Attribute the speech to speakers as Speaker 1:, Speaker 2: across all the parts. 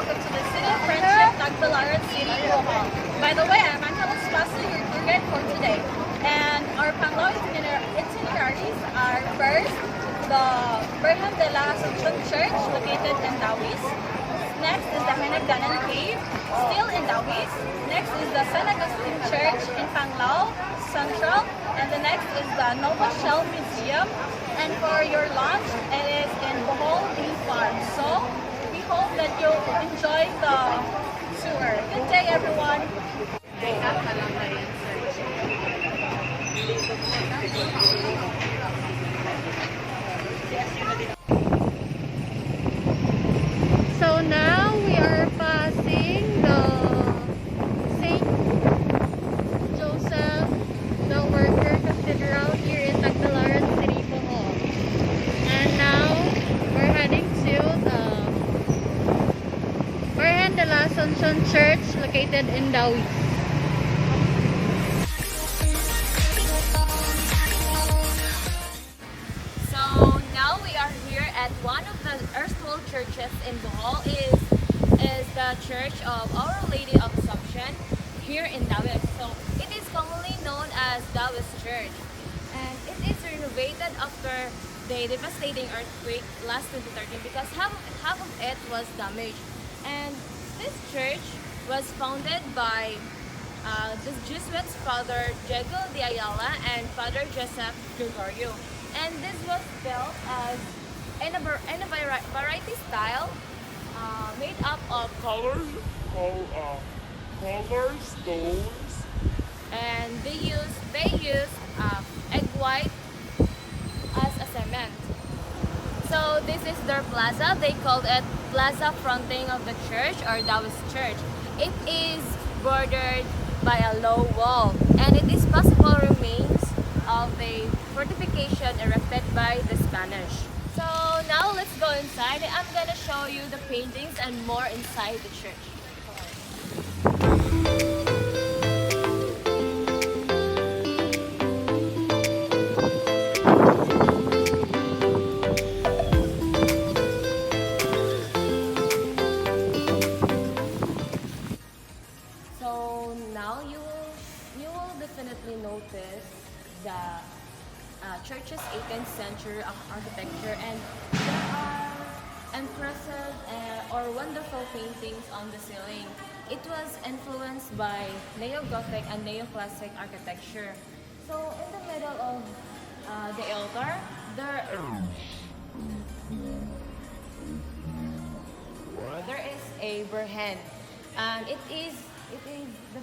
Speaker 1: welcome to the City of Friendship, Tagbilaran City, Bohol. By the way, I'm Angelos Paso, your tour guide for today. And our Panglao itineraries are first, the Bohol Panglao Church, located in Dawis. Next is the Hanagdanan Cave, still in Dawis. Next is the San Agustin Church in Panglao Central. And the next is the Nova Shell Museum. And for your lunch, it is in Bohol Farm. So we hope that you'll enjoy the tour. Good day, everyone.
Speaker 2: So now we are passing the St. Joseph the Worker Cathedral here in Tagbilaran City, Bohol. And now we're heading to the Santos Church located in Dawis.
Speaker 1: So now we are here at one of the erstwhile churches in Bohol. Is the Church of Our Lady of Assumption here in Dawis. So it is commonly known as Dawis Church, and it is renovated after the devastating earthquake last 2013 because half of it was damaged. And this church was founded by the Jesuits Father Diego de Ayala and Father Joseph Gregorio. And this was built as in a variety style, made up of
Speaker 3: color stones.
Speaker 1: And they use egg white as a cement. So this is their plaza. They called it Plaza Fronting of the Church or Dawis Church. It is bordered by a low wall, and it is possible remains of a fortification erected by the Spanish. So now let's go inside. I'm gonna show you the paintings and more inside the church. So now you will definitely notice the church's 18th century architecture, and there are impressive or wonderful paintings on the ceiling. It was influenced by neo-Gothic and neoclassic architecture. So in the middle of the altar, there is a Burhan, and it is the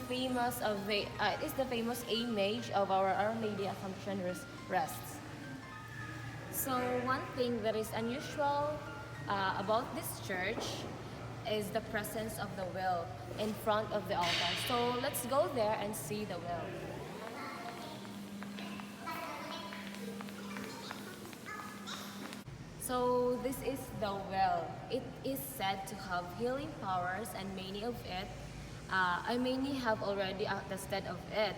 Speaker 1: famous image of Our Lady Assumption rests. So one thing that is unusual about this church is the presence of the well in front of the altar. So let's go there and see the well. So this is the well. It is said to have healing powers, and many have already attested of it.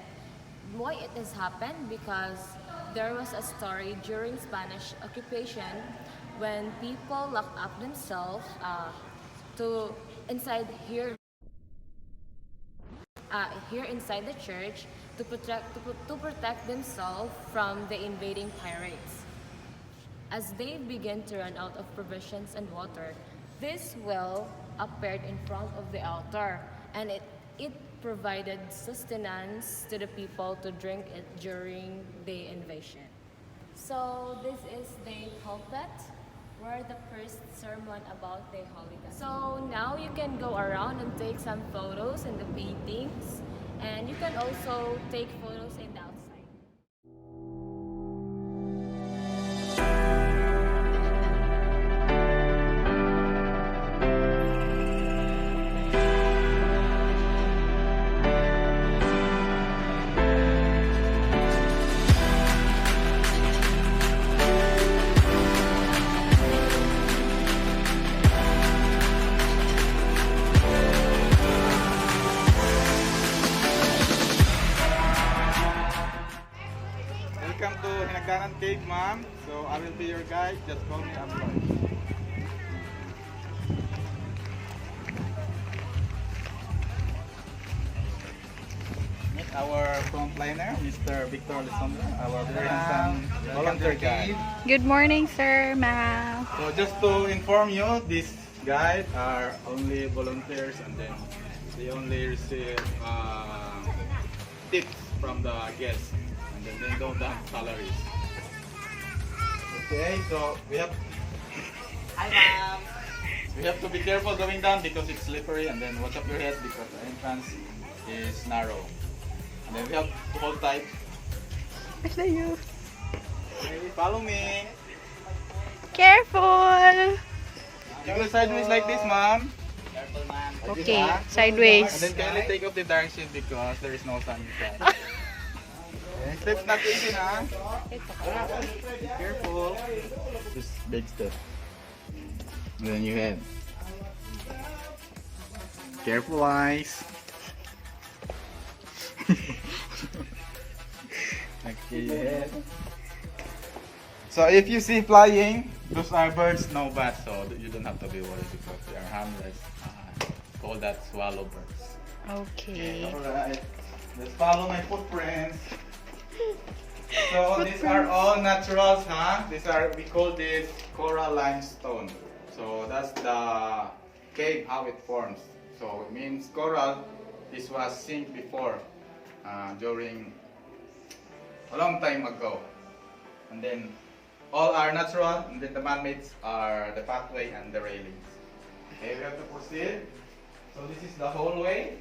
Speaker 1: Why it has happened? Because there was a story during Spanish occupation when people locked up themselves inside inside the church to protect themselves from the invading pirates. As they began to run out of provisions and water, this well appeared in front of the altar, and it provided sustenance to the people to drink it during the invasion. So this is the pulpit where the first sermon about the Holy Gospel. So now you can go around and take some photos in the paintings, and you can also take photos in the outside.
Speaker 3: Welcome to Caveman. So I will be your guide. Just call me Agustin. our frontliner, Mr. Victor Lisondra, our very handsome volunteer guide.
Speaker 2: Good morning, sir, ma'am.
Speaker 3: So just to inform you, these guides are only volunteers and then they only receive tips from the guests and then they don't have salaries. Okay, so we have to be careful going down because it's slippery, and then watch up your head because the entrance is narrow. And then we have to hold tight.
Speaker 2: you.
Speaker 3: Okay, follow me.
Speaker 2: Careful.
Speaker 3: You go sideways like this, ma'am.
Speaker 1: Careful, ma'am.
Speaker 3: Like this,
Speaker 2: Okay,
Speaker 3: ha?
Speaker 2: sideways.
Speaker 3: And then kindly take off the direction because there is no sun inside. Okay, steps not easy, na. Be careful. Just big step. And then you head. Careful, eyes. Okay, you head. So if you see flying, those are birds, no bats, so you don't have to be worried because they are harmless. Call that swallow birds.
Speaker 2: Okay.
Speaker 3: Alright, let's follow my footprints. So these are all naturals, huh? We call this coral limestone. So that's the cave, how it forms. So it means coral, this was sink before, during a long time ago. And then all are natural, and then the man-mades are the pathway and the railings. Okay, we have to proceed. So this is the hallway.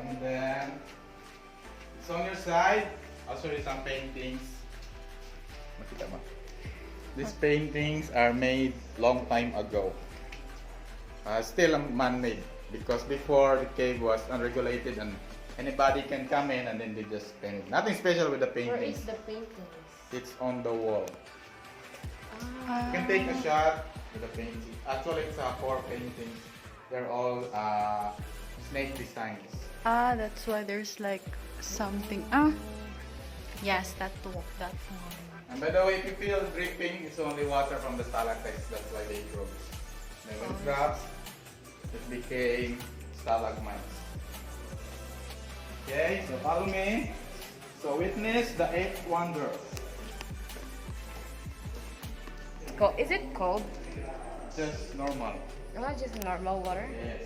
Speaker 3: And then it's on your side. I'll show you some paintings. Makita ba? These paintings are made long time ago. Still man-made because before the cave was unregulated and anybody can come in and then they just paint it. Nothing special with the paintings.
Speaker 1: Where is the painting?
Speaker 3: It's on the wall. You can take a shot with the paintings. Actually, it's 4 paintings. They're all snake designs.
Speaker 2: That's why there's like something. Yes, that one.
Speaker 3: And by the way, if you feel dripping, it's only water from the stalactites. That's why they grow. Then when it drops, it became stalagmites. Okay, so follow me. So witness the 8th wonder.
Speaker 1: Is it cold?
Speaker 3: Just normal.
Speaker 1: Not just normal water.
Speaker 3: Yes.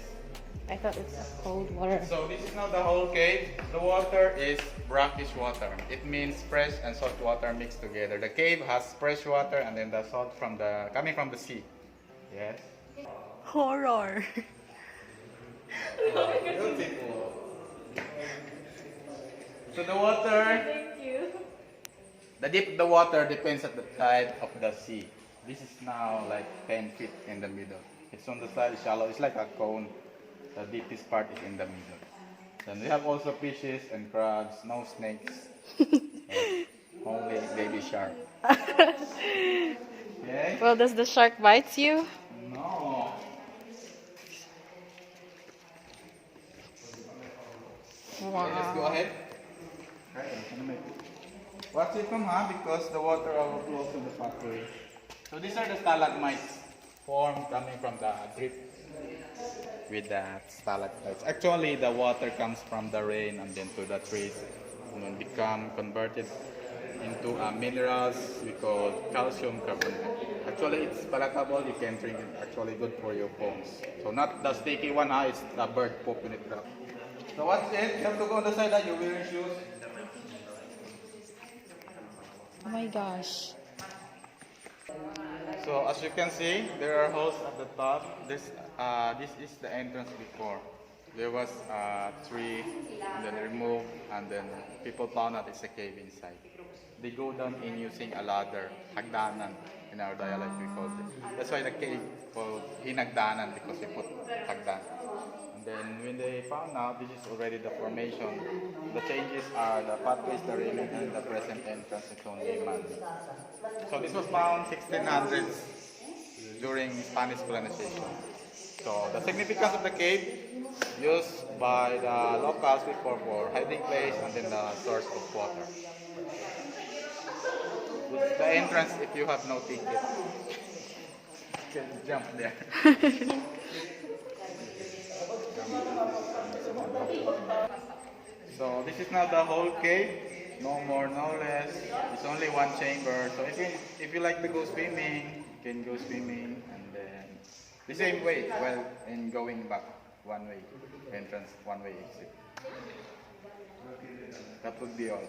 Speaker 1: I thought it's cold water.
Speaker 3: So this is not the whole cave. The water is brackish water. It means fresh and salt water mixed together. The cave has fresh water and then the salt coming from the sea. Yes.
Speaker 2: Horror.
Speaker 3: Beautiful. So the water.
Speaker 1: Thank you.
Speaker 3: The depth of the water depends on the tide of the sea. This is now like 10 feet in the middle. It's on the side shallow. It's like a cone. The deepest part is in the middle. Then we have also fishes and crabs, no snakes. Only baby shark. Okay?
Speaker 2: Well, does the shark bite you?
Speaker 3: No.
Speaker 2: Wow.
Speaker 3: Okay, let's go ahead. Watch it from because the water overflows to the pathway. So these are the stalagmites formed coming from the drip with the stalactites. Actually, the water comes from the rain and then to the trees and then become converted into minerals we call calcium carbonate. Actually, it's palatable. You can drink it. Actually, good for your bones. So not the sticky one. It's the bird poop when it drops. So what's it? You have to go on the side that you're wearing shoes.
Speaker 2: Oh my gosh.
Speaker 3: So as you can see, there are holes at the top. This is the entrance before. There was a tree and then removed and then people found out it's a cave inside. They go down in using a ladder, hagdanan in our dialect we call it. That's why the cave called hinagdanan because we put hagdan. And then when they found out this is already the formation, the changes are the pathways, the railing, and the present entrance is only man. So this was found 1600s during Spanish colonization. So the significance of the cave used by the locals before for hiding place and then the source of water. With the entrance if you have no ticket. You can jump there. now the whole cave. No more, no less. It's only one chamber. So if you like to go swimming, you can go swimming, and then the same way. Well, in going back, one way entrance, one way exit. That would be all.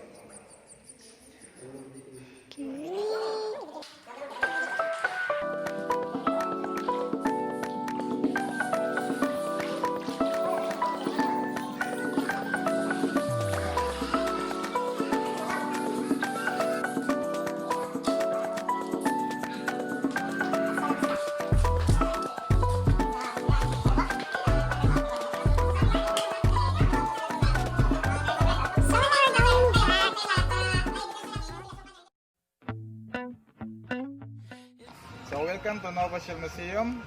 Speaker 3: So welcome to Nova Shell Museum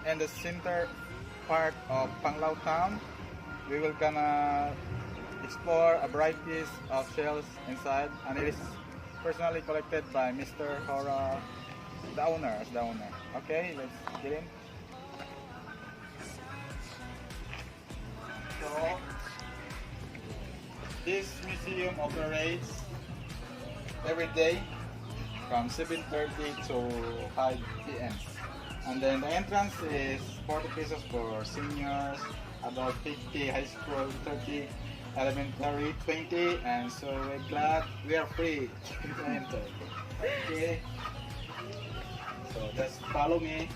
Speaker 3: and the center part of Panglao town. We will gonna explore a varieties of shells inside, and it is personally collected by Mr. Hora, the owner. Okay, let's get in. So this museum operates every day from 7:30 to 5 p.m. And then the entrance is 40 pesos for seniors, adult 50, high school 30, elementary 20, and so we're glad we are free to enter. Okay, so just follow me.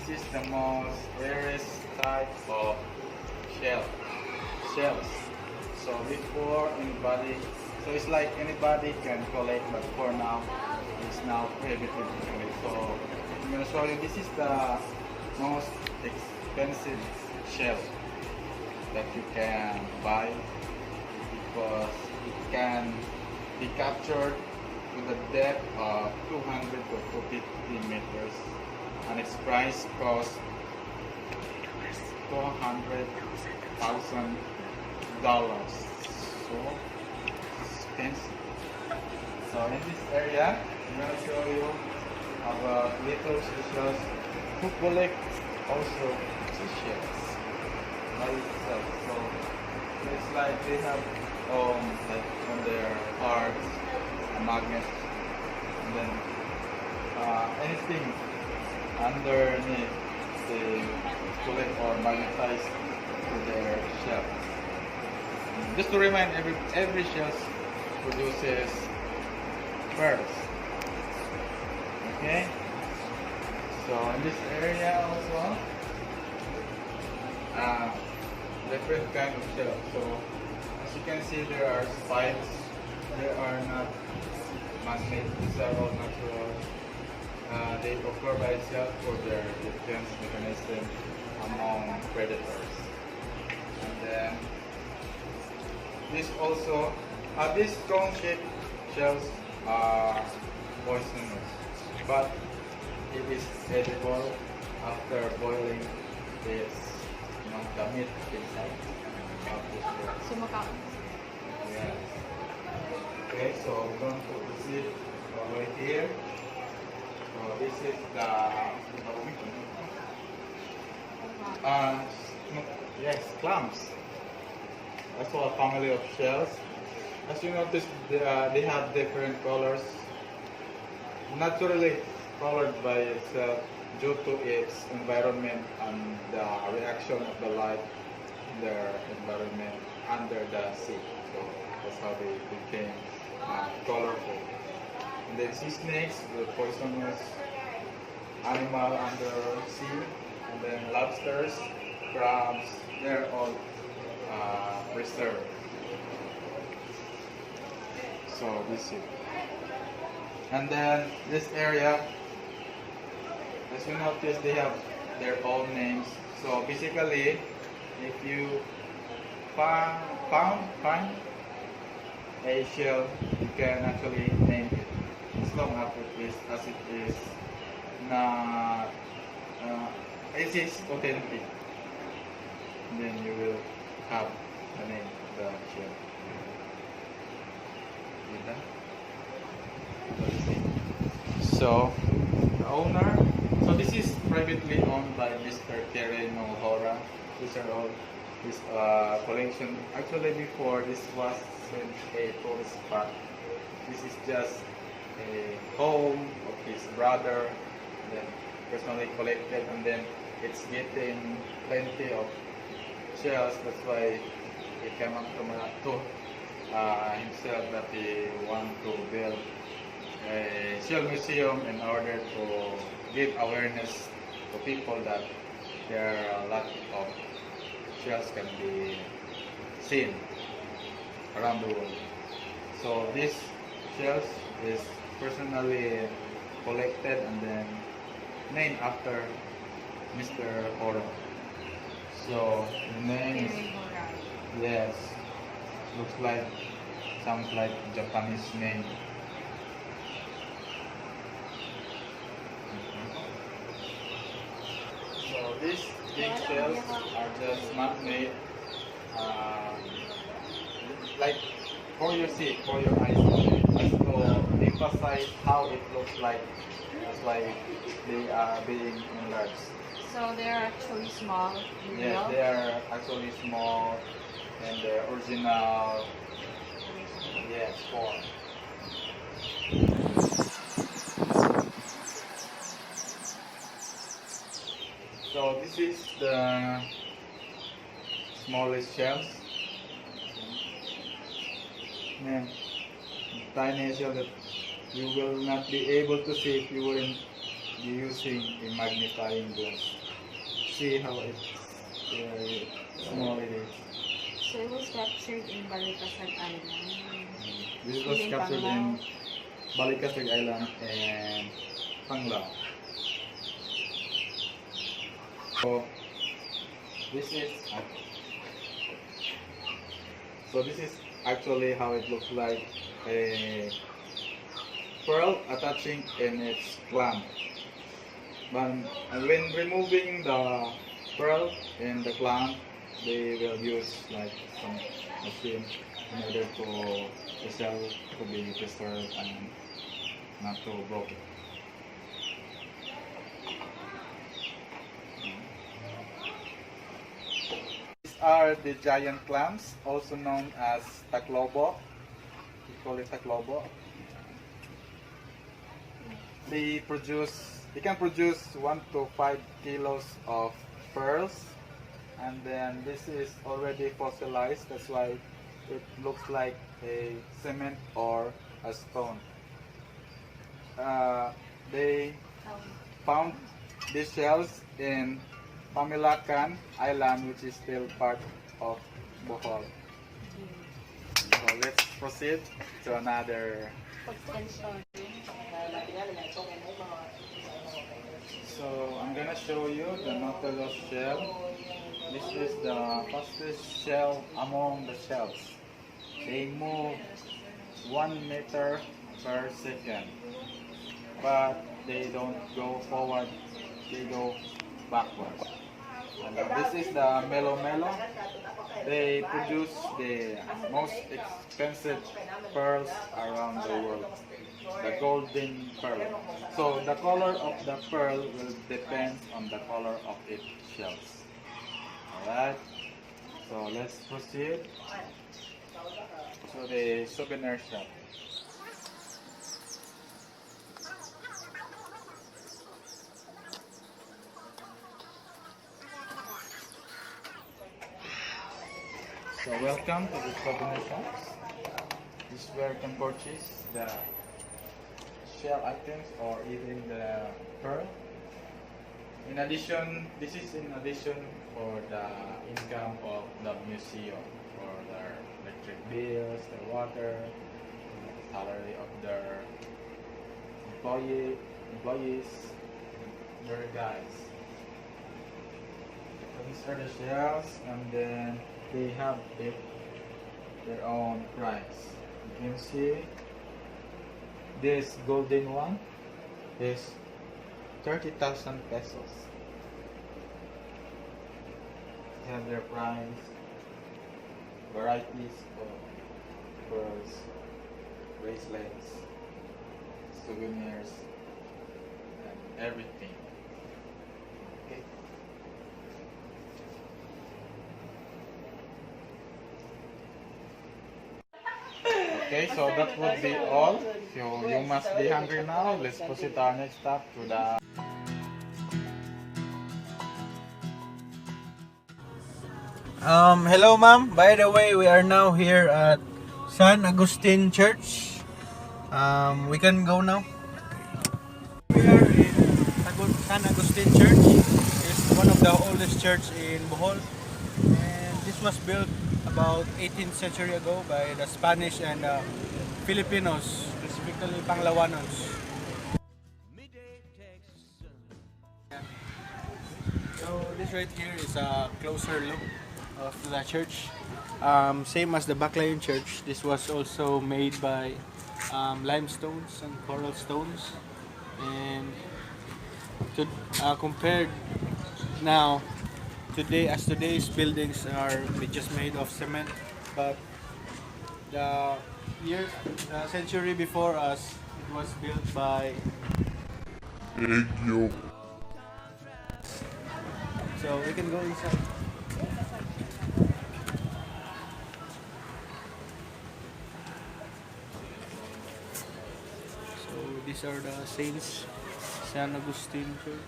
Speaker 3: This is the most rarest type of shells. So before anybody, so it's like anybody can collect, but for now, it's now prohibited to collect. So I'm gonna show you. This is the most expensive shell that you can buy because it can be captured with a depth of 200 to 250 meters. And its price costs $400,000. So expensive. So in this area, I'm gonna show you about little seashells who collect also seashells by itself. So it's like they have like on their parts a magnet, and then anything underneath the collect or magnetize to their shell. Just to remind, every shell produces pearls. Okay. So in this area also, different kind of shells. So as you can see, there are spikes. They are not man-made. These are all natural. They occur by itself for their defense mechanism among predators. And then this also, these cone-shaped shells are poisonous, but it is edible after boiling this, the meat inside of this shell.
Speaker 1: Sumakaon.
Speaker 3: Yes. Okay, so we're going to proceed over here. So this is the yes, clams. That's all a family of shells. As you notice, they have different colors, naturally colored by itself due to its environment and the reaction of the light in their environment under the sea. So that's how they became colorful. And then sea snakes, the poisonous animal under sea, and then lobsters, crabs, they're all preserved. So this is, and then this area, as you notice, they have their own names. So basically, if you find a shell, you can actually name it as long as it is not it is authentic. Then you will have the name of the shell. So, the owner, so this is privately owned by Mr. Kereno Hora. These are all his collection. Actually, before this wasn't a tourist spot. This is just a home of his brother, then personally collected, and then it's getting plenty of shells. That's why he came up to himself that he want to build a shell museum in order to give awareness to people that there are a lot of shells can be seen around the world. So this shells is personally collected and then named after Mr. Oro. So the name is, yes, looks like, sounds like Japanese name. So these big shells are just not made like for your seat, for your eyes only, just to emphasize how it looks like. That's why they are being enlarged.
Speaker 1: So they're actually small.
Speaker 3: Yes, they are actually small and the original, yes, form. So this is the smallest shells. Yeah, tiny shell that you will not be able to see if you weren't using a magnifying glass. See how very small it is.
Speaker 1: So it was captured in Balikasag Island.
Speaker 3: This was
Speaker 1: In
Speaker 3: captured in
Speaker 1: Panglao.
Speaker 3: Balikasag Island and Panglao. So this is actually how it looks like, a pearl attaching in its clam. But when removing the pearl in the clam, they will use like some machine in order to the shell to be preserved and not to broken. These are the giant clams, also known as taclobo. We call it taclobo. They can produce 1 to 5 kilos of pearls, and then this is already fossilized. That's why it looks like a cement or a stone. They found these shells in Pamilacan Island, which is still part of Bohol. So let's proceed to another. So I'm gonna show you the Nautilus shell. This is the fastest shell among the shells. They move 1 meter per second, but they don't go forward, they go backward. And this is the Melo Melo. They produce the most expensive pearls around the world, the golden pearl. So the color of the pearl will depend on the color of its shells. Alright, so let's proceed to the souvenir shop. So welcome to the souvenir shops. This is where you can purchase the shell items or even the pearl. In addition, this is in addition for the income of the museum, for their electric bills, their water, the salary of their employees, their guides. So these are the shells, and then they have their own price. You can see this golden one is 30,000 pesos. They have their price, varieties of pearls, bracelets, souvenirs, everything. Okay, so that would be all. So you must be hungry now. Let's proceed to our next stop to the.
Speaker 4: Hello ma'am. By the way, we are now here at San Agustin Church. We can go now. We are in San Agustin Church. It's one of the oldest church in Bohol. And this was built about 18th century ago by the Spanish and Filipinos, specifically Panglawanos. So this right here is a closer look of the church. Same as the Baclayon Church, this was also made by limestones and coral stones. And to, compared now, today's buildings are just made of cement, but the century before us, it was built by egg yolk. So we can go inside. So these are the saints. San Agustin Church.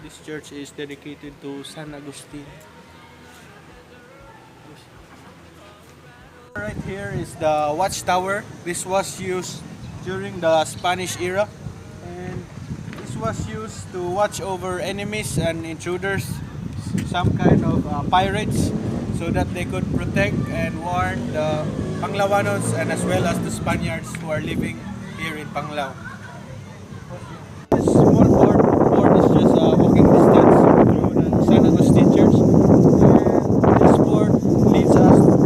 Speaker 4: This church is dedicated to San Agustin. Right here is the watchtower. This was used during the Spanish era, and this was used to watch over enemies and intruders, some kind of pirates, so that they could protect and warn the Panglawanos and as well as the Spaniards who are living here in Panglao. This small board is just a walking distance through the San Agustin Church, and this board leads us to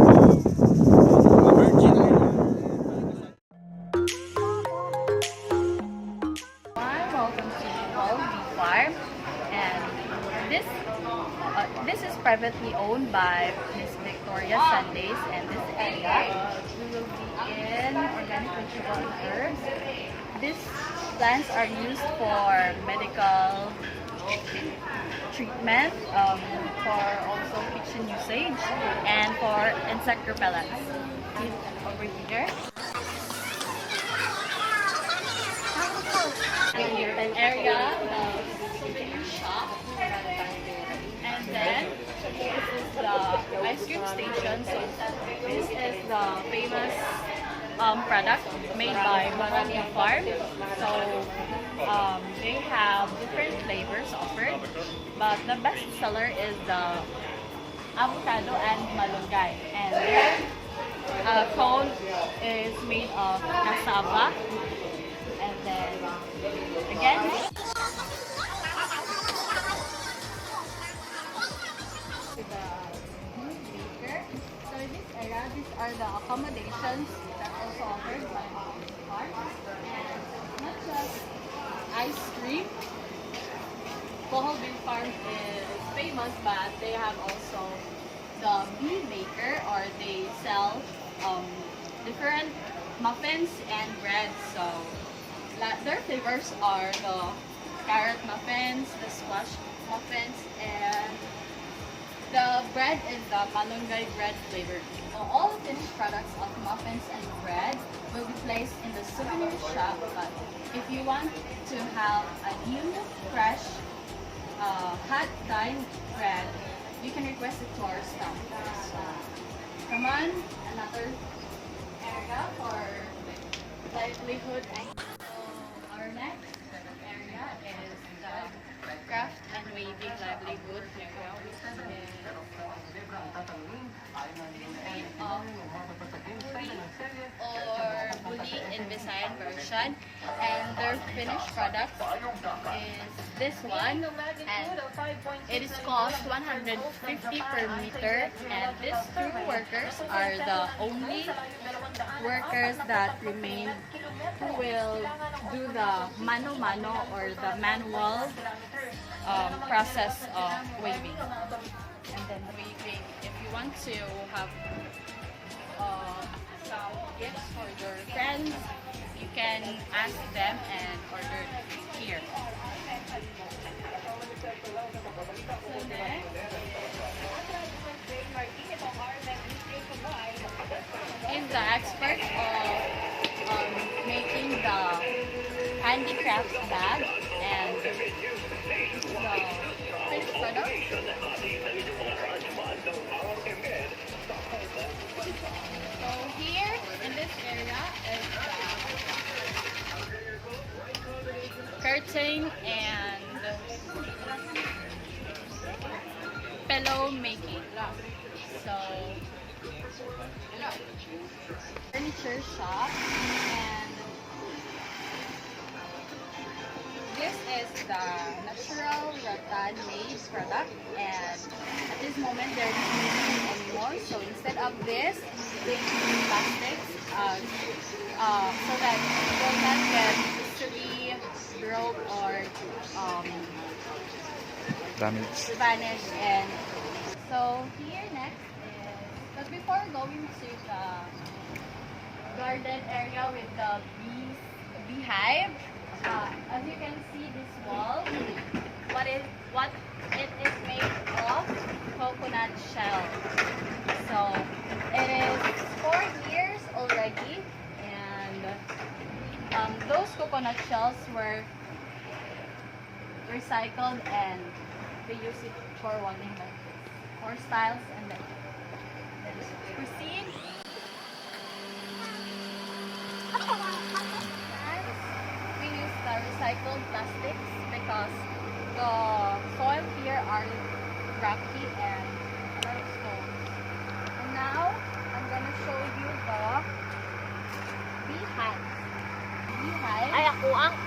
Speaker 4: Virgin Island.
Speaker 2: Welcome to Bohol Farm, and this is privately owned by Miss Victoria Sundays, and this area we will be in organic vegetable and herbs. These plants are used for medical treatment, for also kitchen usage, and for insect repellents. Over here. An area of souvenir shop, and then this is the ice cream station. So this is the famous product made by Bohol Farm. So they have different flavors offered, but the best seller is the avocado and malunggay, and their cone is made of cassava. And then again, to the baker. So in this area, these are the accommodations that are also offered by Bohol Farm. And not just ice cream. Bohol Farm is famous, but they have also the bee maker, or they sell different muffins and breads. So their flavors are the carrot muffins, the squash muffins, and the bread is the malunggay bread flavor. So all finished products of muffins and bread will be placed in the souvenir shop. But if you want to have a new, fresh, hot dine bread, you can request it to our staff. So, come on, another area for livelihood. Our next area is the craft and weaving livelihood area, which is made of or buli in Visayan version, and their finished product is this one, and it is cost 150 per meter, and these two workers are the only workers that remain who will do the mano-mano, or the manual process of weaving. And then weaving, if you want to have some gifts for your friends, you can ask them and order here. So next is the expert of making the handicrafts bag and the finished product. So here in this area is the curtain and pillow making. So furniture shop, and this is the natural rattan made product, and at this moment they're not using it anymore. So instead of this, they use plastics so that it will not get easily broke or damaged. And so here next is, but before going to the garden area with the beehive, as you can see this wall, what it is made of coconut shell. So it is 4 years already, and those coconut shells were recycled and they use it for one thing like this, for styles, and then proceed. We use the recycled plastics because the soil here are rocky and a lot of stones. And now I'm gonna show you the beehive.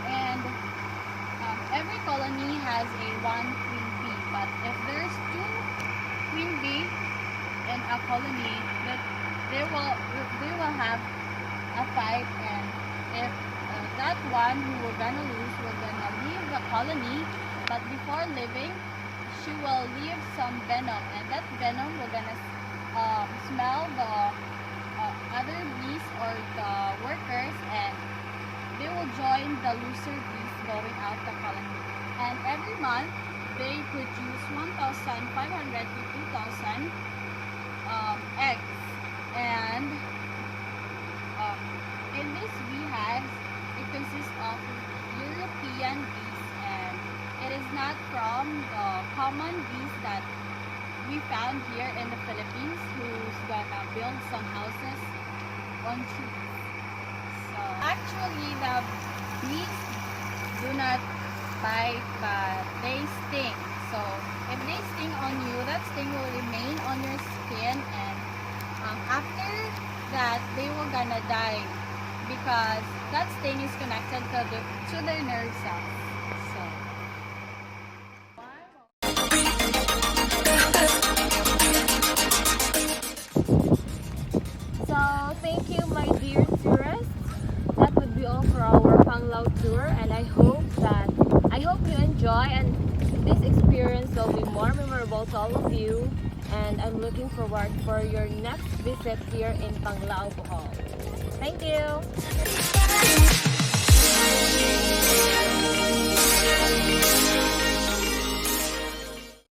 Speaker 2: And every colony has a one queen bee, but if there's 2 queen bee in a colony, that they will have a fight, and if that one who we're gonna lose will gonna leave the colony, but before leaving, she will leave some venom, and that venom will gonna smell the other bees or the workers, and they will join the looser bees going out the colony. And every month they produce 1,500 to 2,000 eggs. And in this beehive, it consists of European bees, and it is not from the common bees that we found here in the Philippines, who's gonna build some houses on trees. So actually, the bees do not bite, but they sting. So if they sting on you, that sting will remain on your skin, and after that, they will gonna die because that sting is connected to their nerve cells.
Speaker 1: So thank you, my dear tourists. That would be all for our Panglao tour, and I hope you enjoy, and this experience will be more memorable to all of you, and I'm looking forward for your next visit here in Panglao, Bohol. Thank you.